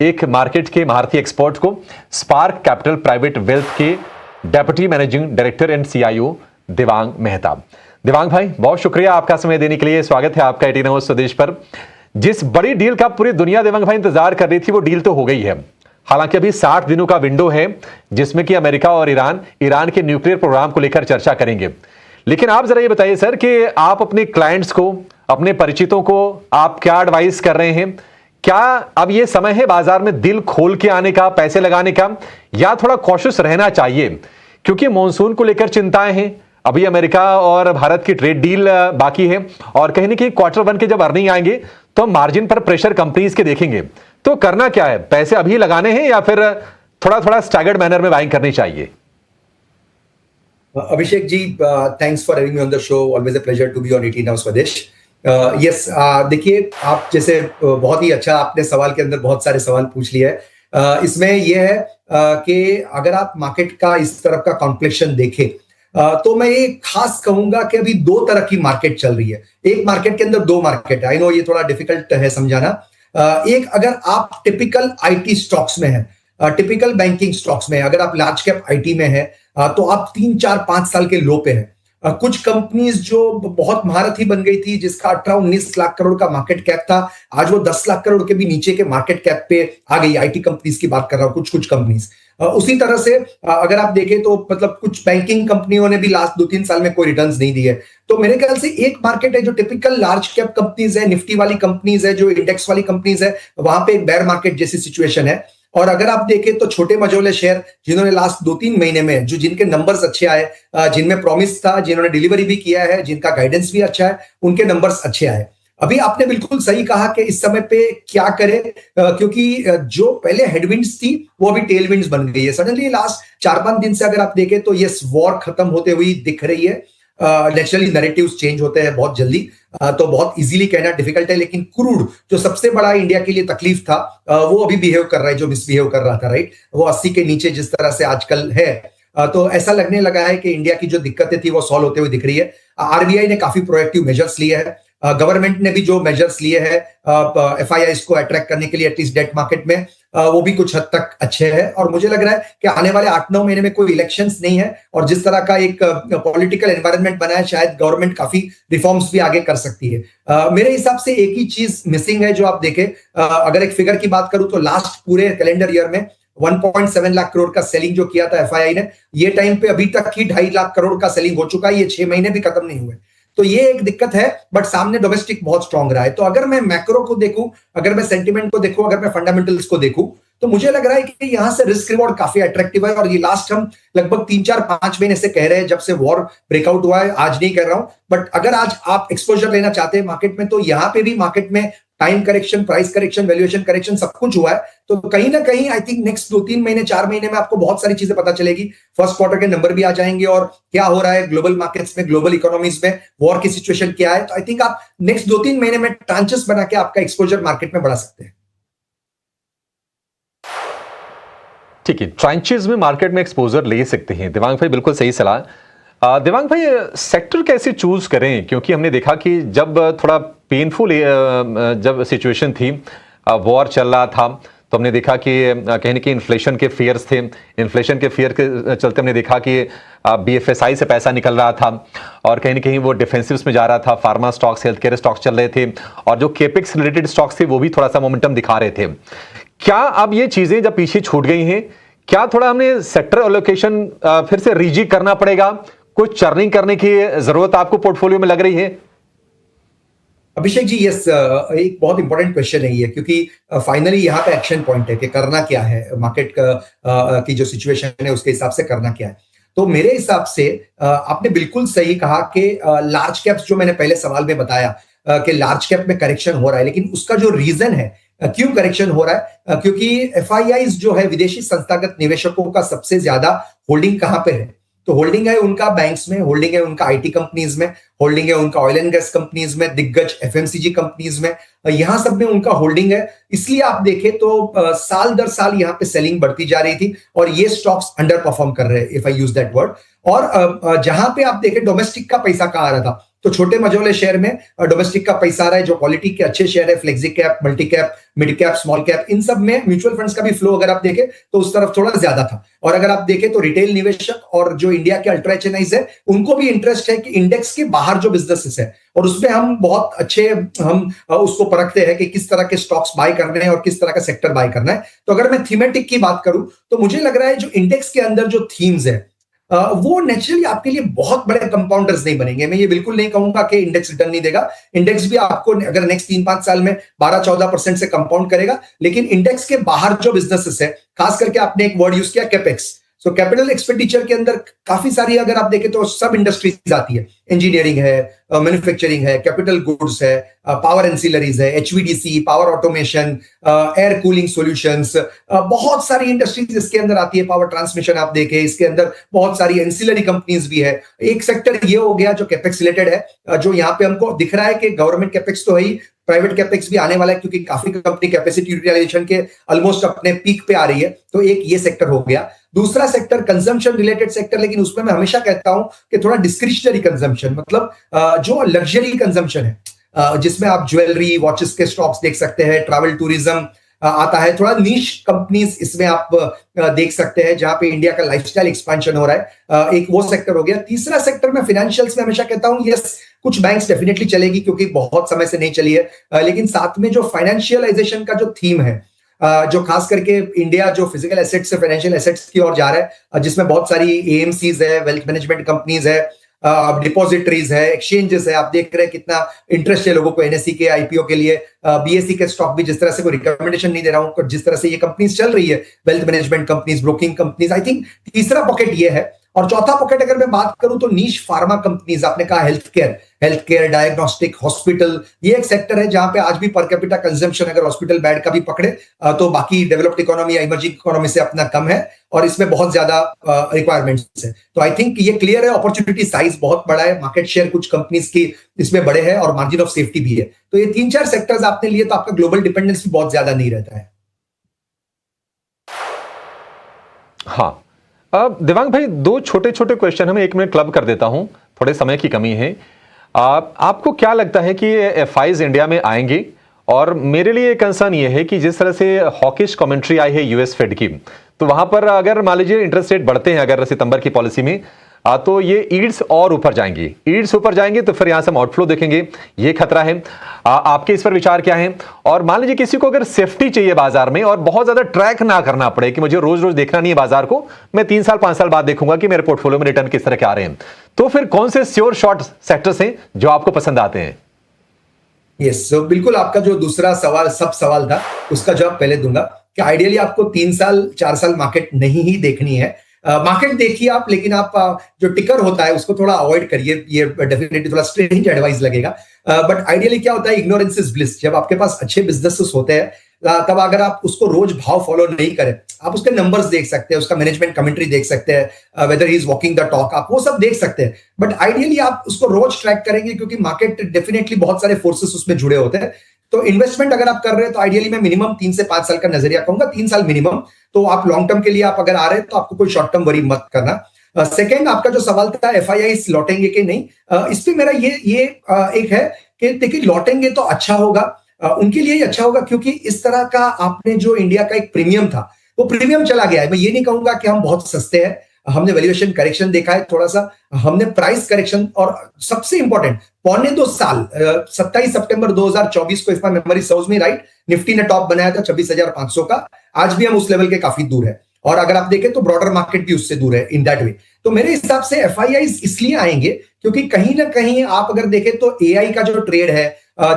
एक मार्केट के महारथी एक्सपर्ट को, स्पार्क कैपिटल प्राइवेट वेल्थ के deputy managing director and CEO Devang Mehta. Devang भाई, बहुत शुक्रिया आपका समय देने के लिए। स्वागत है आपका 18 आवर्स स्वदेश पर। जिस बड़ी डील का पूरी दुनिया देवांग भाई इंतजार कर रही थी, वो डील तो हो गई है। हालांकि अभी 60 दिनों का विंडो है जिसमें कि अमेरिका और ईरान के न्यूक्लियर प्रोग्राम को लेकर चर्चा करेंगे। लेकिन आप जरा ये बताइए सर कि आप अपने क्लाइंट्स को, अपने परिचितों को आप क्या एडवाइस कर रहे हैं? क्या अब ये समय है बाजार में दिल खोल के आने का, पैसे लगाने का, या थोड़ा कॉशियस रहना चाहिए? क्योंकि मॉनसून को लेकर चिंताएं हैं, अभी अमेरिका और भारत की ट्रेड डील बाकी है, और कहीं ना कहीं Q1 के जब अर्निंग आएंगे तो मार्जिन पर प्रेशर कंपनीज के देखेंगे। तो करना क्या है? पैसे अभी लगाने हैं या फिर थोड़ा थोड़ा स्टैगर्ड मैनर में बाइंग करनी चाहिए? Abhishek ji, thanks for having me on the show. Always a pleasure to be on 18 hours Swadesh. Yes, देखिए, आप जैसे बहुत ही अच्छा आपने सवाल के अंदर बहुत सारे सवाल पूछ लिए हैं। इसमें यह है कि अगर आप मार्केट का इस तरफ का कॉम्प्लेक्शन देखें तो मैं ये खास कहूंगा कि अभी दो तरह की मार्केट चल रही है। एक मार्केट के अंदर दो मार्केट है। आई नो ये थोड़ा डिफिकल्ट है समझाना। एक, अगर आप टिपिकल आईटी स्टॉक्स में है, टिपिकल बैंकिंग स्टॉक्स में, अगर आप लार्ज कैप आईटी में है तो आप 3, 4, 5 साल के लो पे है। कुछ कंपनीज जो बहुत महारथी बन गई थी, जिसका 18-19 लाख करोड़ का मार्केट कैप था, आज वो 10 लाख करोड़ के भी नीचे के मार्केट कैप पे आ गई। आईटी कंपनीज की बात कर रहा हूं, कुछ कंपनीज। उसी तरह से अगर आप देखें तो मतलब कुछ बैंकिंग कंपनियों ने भी लास्ट 2-3 साल में कोई रिटर्न्स नहीं दिए। तो मेरे ख्याल से एक मार्केट है जो टिपिकल लार्ज कैप कंपनीज है, निफ्टी वाली कंपनीज है, जो इंडेक्स वाली कंपनीज है, वहां पे एक बेयर मार्केट जैसी सिचुएशन है। और अगर आप देखें तो छोटे मझोले शेयर जिन्होंने लास्ट 2-3 महीने में जिनके नंबर्स अच्छे आए, जिनमें प्रॉमिस था, जिन्होंने डिलीवरी भी किया है, जिनका गाइडेंस भी अच्छा है, उनके नंबर्स अच्छे आए। अभी आपने बिल्कुल सही कहा कि इस समय पे क्या करें, क्योंकि जो पहले हेडविंड्स थी वो अभी टेलविंड्स बन गई है। सडनली लास्ट 4-5 दिन से अगर आप देखें तो ये वॉर खत्म होते हुई दिख रही है। नेचुरली नैरेटिव्स चेंज होते हैं बहुत जल्दी, तो बहुत इजीली कहना डिफिकल्ट है। लेकिन क्रूड जो सबसे बड़ा इंडिया के लिए तकलीफ था, वो अभी बिहेव कर रहा है जो मिसबिहेव कर रहा था, राइट? वो 80 के नीचे जिस तरह से आजकल है, तो ऐसा लगने लगा है कि इंडिया की जो दिक्कतें थी वो सॉल्व होते हुए दिख रही है। आरबीआई ने काफी प्रोएक्टिव मेजर्स लिए हैं, गवर्नमेंट ने भी जो मेजर्स लिए हैं एफआईआईज को अट्रैक्ट करने के लिए, एटलीस्ट डेट मार्केट में, वो भी कुछ हद तक अच्छे हैं। और मुझे लग रहा है कि आने वाले 8-9 महीने में कोई इलेक्शंस नहीं है, और जिस तरह का एक पॉलिटिकल एनवायरनमेंट बना है, शायद गवर्नमेंट काफी रिफॉर्म्स भी आगे कर सकती है। मेरे हिसाब से एक ही चीज मिसिंग है जो आप देखें, अगर एक फिगर की बात करूं तो लास्ट पूरे कैलेंडर ईयर में 1.7 लाख करोड़ का सेलिंग जो किया था एफआईआई ने, ये टाइम पे अभी तक ही 2.5 लाख करोड़ का सेलिंग हो चुका है। ये 6 महीने भी खत्म नहीं हुए। तो ये एक दिक्कत है, बट सामने डोमेस्टिक बहुत स्ट्रांग रहा है। तो अगर मैं मैक्रो को देखूं, अगर मैं सेंटिमेंट को देखूं, अगर मैं फंडामेंटल्स को देखूं, तो मुझे लग रहा है कि यहां से रिस्क रिवॉर्ड काफी अट्रैक्टिव है। और ये लास्ट हम लगभग 3-4-5 महीने से कह रहे हैं जब से वॉर ब्रेकआउट हुआ है, आज नहीं कर रहा हूं। बट अगर आज आप एक्सपोजर लेना चाहते हैं मार्केट में, तो यहां पे भी मार्केट में time correction, price correction, valuation correction सब कुछ हुआ है। तो कहीं ना कहीं आई थिंक नेक्स्ट 2-3 महीने, 4 महीने में आपको बहुत सारी चीजें पता चलेगी। फर्स्ट क्वार्टर के नंबर भी आ जाएंगे और क्या हो रहा है ग्लोबल मार्केट्स में, ग्लोबल इकोनॉमीज में, वॉर की सिचुएशन क्या है। तो आई थिंक आप नेक्स्ट 2-3 महीने में ट्रांचेस बना के आपका एक्सपोजर मार्केट में बढ़ा सकते हैं। ठीक है, ट्रांचेस में मार्केट में एक्सपोजर ले सकते हैं। दिवांग भाई, बिल्कुल सही सलाह। दिवांग भाई, सेक्टर कैसे चूज करें? क्योंकि हमने देखा कि जब थोड़ा पेनफुल जब सिचुएशन थी, वॉर चल रहा था, तो हमने देखा कि कहीं ना कहीं इन्फ्लेशन के फियर्स थे। इन्फ्लेशन के फियर के चलते हमने देखा कि बीएफएसआई से पैसा निकल रहा था और कहीं ना कहीं वो डिफेंसिव्स में जा रहा था। Pharma stocks, health care stocks चल रहे थे, और जो केपिक्स रिलेटेड स्टॉक्स थे वो भी थोड़ा सा मोमेंटम दिखा रहे थे। क्या अब ये चीजें जब पीछे छूट गई हैं, क्या थोड़ा हमने सेक्टर एलोकेशन फिर से रीजी करना पड़ेगा? कुछ चर्निंग करने की जरूरत आपको पोर्टफोलियो में लग रही है? अभिषेक जी, यस, एक बहुत इंपॉर्टेंट क्वेश्चन है ये, क्योंकि फाइनली यहाँ पे एक्शन पॉइंट है कि करना क्या है, मार्केट की जो सिचुएशन है उसके हिसाब से करना क्या है। तो मेरे हिसाब से आपने बिल्कुल सही कहा कि लार्ज कैप्स, जो मैंने पहले सवाल में बताया कि लार्ज कैप में करेक्शन हो रहा है, लेकिन उसका जो रीजन है क्यों करेक्शन हो रहा है, क्योंकि एफआईआईज जो है, विदेशी संस्थागत निवेशकों का सबसे ज्यादा होल्डिंग कहां पे है? तो होल्डिंग है उनका बैंक्स में, होल्डिंग है उनका आईटी कंपनीज में, होल्डिंग है उनका ऑयल एंड गैस कंपनीज में, दिग्गज एफएमसीजी कंपनीज में, यहां सब में उनका होल्डिंग है। इसलिए आप देखें तो साल दर साल यहां पे सेलिंग बढ़ती जा रही थी, और ये स्टॉक्स अंडर परफॉर्म कर रहे हैं, if I use that word. और जहां पे आप देखें डोमेस्टिक का पैसा कहां आ रहा था, तो छोटे मझोले शेयर में डोमेस्टिक का पैसा आ रहा है, जो क्वालिटी के अच्छे शेयर है, flexi cap, multi cap, mid cap, small cap, इन सब में म्यूचुअल फंड्स का भी फ्लो अगर आप देखें तो उस तरफ थोड़ा ज्यादा था। और अगर आप देखें तो रिटेल निवेशक और जो इंडिया के अल्ट्रा एचएनआईज है, उनको भी इंटरेस्ट है कि इंडेक्स के बाहर जो बिजनेसेस है, और उसमें हम बहुत अच्छे हम उसको परखते हैं कि किस तरह के स्टॉक्स बाय करने हैं और किस तरह का सेक्टर बाय करना है। तो अगर मैं थीमेटिक की बात करूं तो मुझे लग रहा है जो इंडेक्स के अंदर जो थीम्स है वो नेचुरली आपके लिए बहुत बड़े कंपाउंडर्स नहीं बनेंगे। मैं ये बिल्कुल नहीं कहूंगा कि इंडेक्स रिटर्न नहीं देगा, इंडेक्स भी आपको अगर नेक्स्ट 3-5 साल में 12-14% से कंपाउंड करेगा, लेकिन इंडेक्स के बाहर जो बिजनेसेस है, खास करके आपने एक वर्ड यूज किया कैपेक्स, सो कैपिटल एक्सपेंडिचर के अंदर काफी सारी अगर आप देखें तो सब इंडस्ट्रीज आती है, इंजीनियरिंग है, मैन्युफैक्चरिंग है, कैपिटल गुड्स है, पावर एंसिलरीज है, HVDC, power automation, air cooling solutions, बहुत सारी इंडस्ट्रीज इसके अंदर आती है, पावर ट्रांसमिशन आप देखें, इसके अंदर बहुत सारी एंसिलरी कंपनीज भी है। एक सेक्टर ये हो गया जो कैपेक्स रिलेटेड है, जो यहाँ पे हमको दिख रहा है कि गवर्नमेंट कैपेक्स तो है ही, प्राइवेट कैपेक्स भी आने वाला है, क्योंकि काफी कंपनी कैपेसिटी यूटिलाइजेशन के ऑलमोस्ट अपने पीक पे आ रही है। तो एक ये सेक्टर हो गया। दूसरा सेक्टर कंजम्पशन रिलेटेड सेक्टर, लेकिन उसमें मैं हमेशा कहता हूं कि थोड़ा डिस्क्रिशनरी कंजम्पशन, मतलब जो लग्जरी कंजम्पशन है, जिसमें आप ज्वेलरी, वॉचेस के स्टॉक्स देख सकते हैं, ट्रैवल टूरिज्म आता है, थोड़ा नीश कंपनीज इसमें आप देख सकते हैं, जहां पे इंडिया का लाइफस्टाइल एक्सपेंशन हो रहा है। एक वो सेक्टर हो गया। तीसरा सेक्टर में फाइनेंशियल्स में हमेशा कहता हूं यस, कुछ बैंक्स डेफिनेटली चलेगी क्योंकि बहुत समय से नहीं चली है, लेकिन साथ में जो फाइनेंशियलाइजेशन का जो थीम है, जो खास करके इंडिया जो फिजिकल एसेट्स से फाइनेंशियल एसेट्स की ओर जा रहा है, जिसमें बहुत सारी एएमसीज है, वेल्थ मैनेजमेंट कंपनीज है, डिपॉजिटरीज है, एक्सचेंजेस है, आप देख रहे हैं कितना इंटरेस्ट है लोगों को एनएससी के आईपीओ के लिए, बीएससी के स्टॉक भी, जिस तरह से कोई रिकमेंडेशन नहीं दे रहा हूं, जिस तरह से ये कंपनीज चल रही है, wealth management companies, broking companies, I think तीसरा पॉकेट ये है। और चौथा पॉकेट अगर मैं बात करूं तो नीश फार्मा कंपनीज, आपने कहा हेल्थ केयर, डायग्नोस्टिक, हॉस्पिटल, ये एक सेक्टर है जहां पे आज भी पर कैपिटा कंजम्पशन अगर हॉस्पिटल बेड का भी पकड़े तो बाकी डेवलप्ड इकोनॉमी या इमर्जिंग इकोनॉमी से अपना कम है, और इसमें बहुत ज्यादा रिक्वायरमेंट्स है। तो आई थिंक ये क्लियर है, अपॉर्चुनिटी साइज बहुत बड़ा है, मार्केट शेयर कुछ कंपनीज की इसमें बड़े हैं और मार्जिन ऑफ सेफ्टी भी है। तो ये 3-4 सेक्टर्स आपने लिए तो आपका ग्लोबल डिपेंडेंस भी बहुत ज्यादा नहीं रहता है। हाँ, अब दिवांग भाई, दो छोटे छोटे क्वेश्चन हम एक मिनट क्लब कर देता हूं, थोड़े समय की कमी है। आपको क्या लगता है कि एफआईज इंडिया में आएंगे? और मेरे लिए कंसर्न ये है कि जिस तरह से हॉकिश कमेंट्री आई है यूएस फेड की, तो वहां पर अगर मान लीजिए इंटरेस्ट रेट बढ़ते हैं अगर सितंबर की पॉलिसी में, तो ये ईल्ड्स और ऊपर जाएंगी, ईल्ड्स ऊपर जाएंगे तो फिर यहां से हम आउटफ्लो देखेंगे, ये खतरा है। आपके इस पर विचार क्या है? और मान लीजिए किसी को अगर सेफ्टी चाहिए बाजार में और बहुत ज्यादा ट्रैक ना करना पड़े कि मुझे रोज रोज देखना नहीं है बाजार को, मैं 3 साल 5 साल बाद देखूंगा कि मेरे पोर्टफोलियो में रिटर्न किस तरह के आ रहे हैं, तो फिर कौन से श्योर शॉर्ट सेक्टर्स हैं जो आपको पसंद आते हैं? यस, बिल्कुल आपका जो दूसरा सवाल सब सवाल था उसका जवाब पहले दूंगा कि आइडियली आपको 3 साल 4 साल मार्केट नहीं ही देखनी है। मार्केट देखिए आप, लेकिन आप जो टिकर होता है उसको थोड़ा अवॉइड करिए, ये डेफिनेटली थोड़ा स्ट्रेंज एडवाइस लगेगा, बट आइडियली क्या होता है, इग्नोरेंस इज ब्लिस। जब आपके पास अच्छे बिजनेसेस होते हैं तब अगर आप उसको रोज भाव फॉलो नहीं करें, आप उसके नंबर्स देख सकते हैं, उसका मैनेजमेंट कमेंट्री देख सकते हैं, weather he is walking the talk, आप वो सब देख सकते हैं, बट आइडियली आप उसको रोज ट्रैक करेंगे क्योंकि मार्केट डेफिनेटली बहुत सारे फोर्सेस उसमें जुड़े होते हैं। तो इन्वेस्टमेंट अगर आप कर रहे हैं तो आइडियली मैं मिनिमम 3 से 5 साल का नजरिया कहूंगा, 3 साल मिनिमम। तो आप लॉन्ग टर्म के लिए आप अगर आ रहे हैं तो आपको कोई शॉर्ट टर्म वरी मत करना। सेकेंड, आपका जो सवाल था एफआईआई लौटेंगे कि नहीं, इस पे मेरा ये एक है कि देखिए लौटेंगे तो अच्छा होगा, उनके लिए ही अच्छा होगा, क्योंकि इस तरह का आपने जो इंडिया का एक प्रीमियम था वो प्रीमियम चला गया है। मैं ये नहीं कहूंगा कि हम बहुत सस्ते हैं, हमने वैल्यूएशन करेक्शन देखा है थोड़ा सा, हमने प्राइस करेक्शन, और सबसे इंपॉर्टेंट 1.25 साल 27 सितंबर 2024 को, if my memory serves me right, Nifty ने टॉप बनाया था 26,500 का, आज भी हम उस लेवल के काफी दूर है, और अगर आप देखें तो ब्रॉडर मार्केट भी उससे दूर है इन दैट वे। तो मेरे हिसाब से एफआईआई इसलिए आएंगे क्योंकि कहीं ना कहीं आप अगर देखें तो एआई का जो ट्रेड है,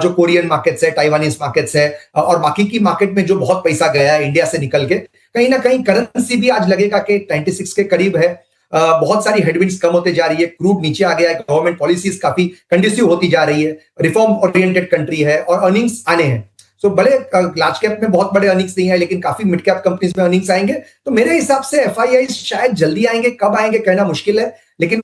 जो कोरियन मार्केट्स है, ताइवानीज मार्केट्स है, और बाकी की मार्केट में जो बहुत पैसा गया है इंडिया से निकल के, कहीं ना कहीं करेंसी भी आज लगेगा कि 96 के करीब है। बहुत सारी हेडविंड्स कम होते जा रही है, क्रूड नीचे आ गया है, गवर्नमेंट पॉलिसीज काफी कंड्यूसिव होती जा रही है, रिफॉर्म ओरिएंटेड कंट्री है, और अर्निंग्स आने हैं। सो भले लार्ज कैप में बहुत बड़े अर्निंग्स नहीं है, लेकिन काफी मिड कैप कंपनीज में अर्निंग्स आएंगे। तो मेरे हिसाब से एफआईआई शायद जल्दी आएंगे, कब आएंगे कहना मुश्किल है, लेकिन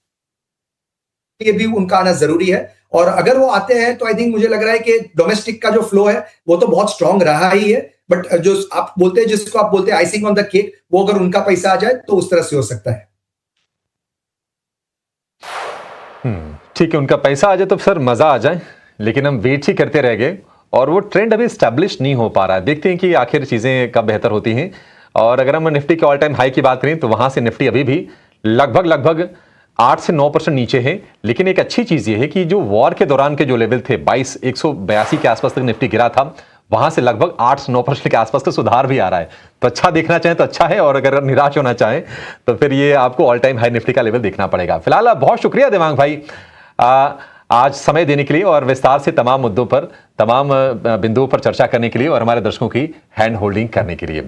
ये भी उनका आना जरूरी है। और अगर वो आते हैं तो आई थिंक मुझे लग रहा है कि डोमेस्टिक का जो फ्लो है वो तो बहुत स्ट्रांग रहा ही है, बट जो आप बोलते हैं, जिसको आप बोलते हैं आइसिंग ऑन द केक, वो अगर उनका पैसा आ जाए तो उस तरह से हो सकता है। ठीक है, उनका पैसा आ जाए तो सर मजा आ जाए, लेकिन हम वेट ही करते रह गए और वो ट्रेंड अभी स्टैब्लिश नहीं हो पा रहा है। देखते हैं कि आखिर चीजें कब बेहतर होती हैं। और अगर हम निफ्टी के ऑल टाइम हाई की बात करें तो वहां से निफ्टी अभी भी लगभग 8 से 9% नीचे है। लेकिन एक अच्छी चीज ये है कि जो वॉर के दौरान के जो लेवल थे 182 के आसपास तक निफ्टी गिरा था, वहां से लगभग 8 से 9% के आसपास का सुधार भी आ रहा है। तो अच्छा देखना चाहें तो अच्छा है, और अगर निराश होना चाहें तो फिर ये आपको ऑल टाइम हाई निफ्टी का लेवल देखना पड़ेगा। फिलहाल बहुत शुक्रिया देवांग भाई आज समय देने के लिए और विस्तार से तमाम मुद्दों पर, तमाम बिंदुओं पर चर्चा करने के लिए और हमारे दर्शकों की हैंड होल्डिंग करने के लिए।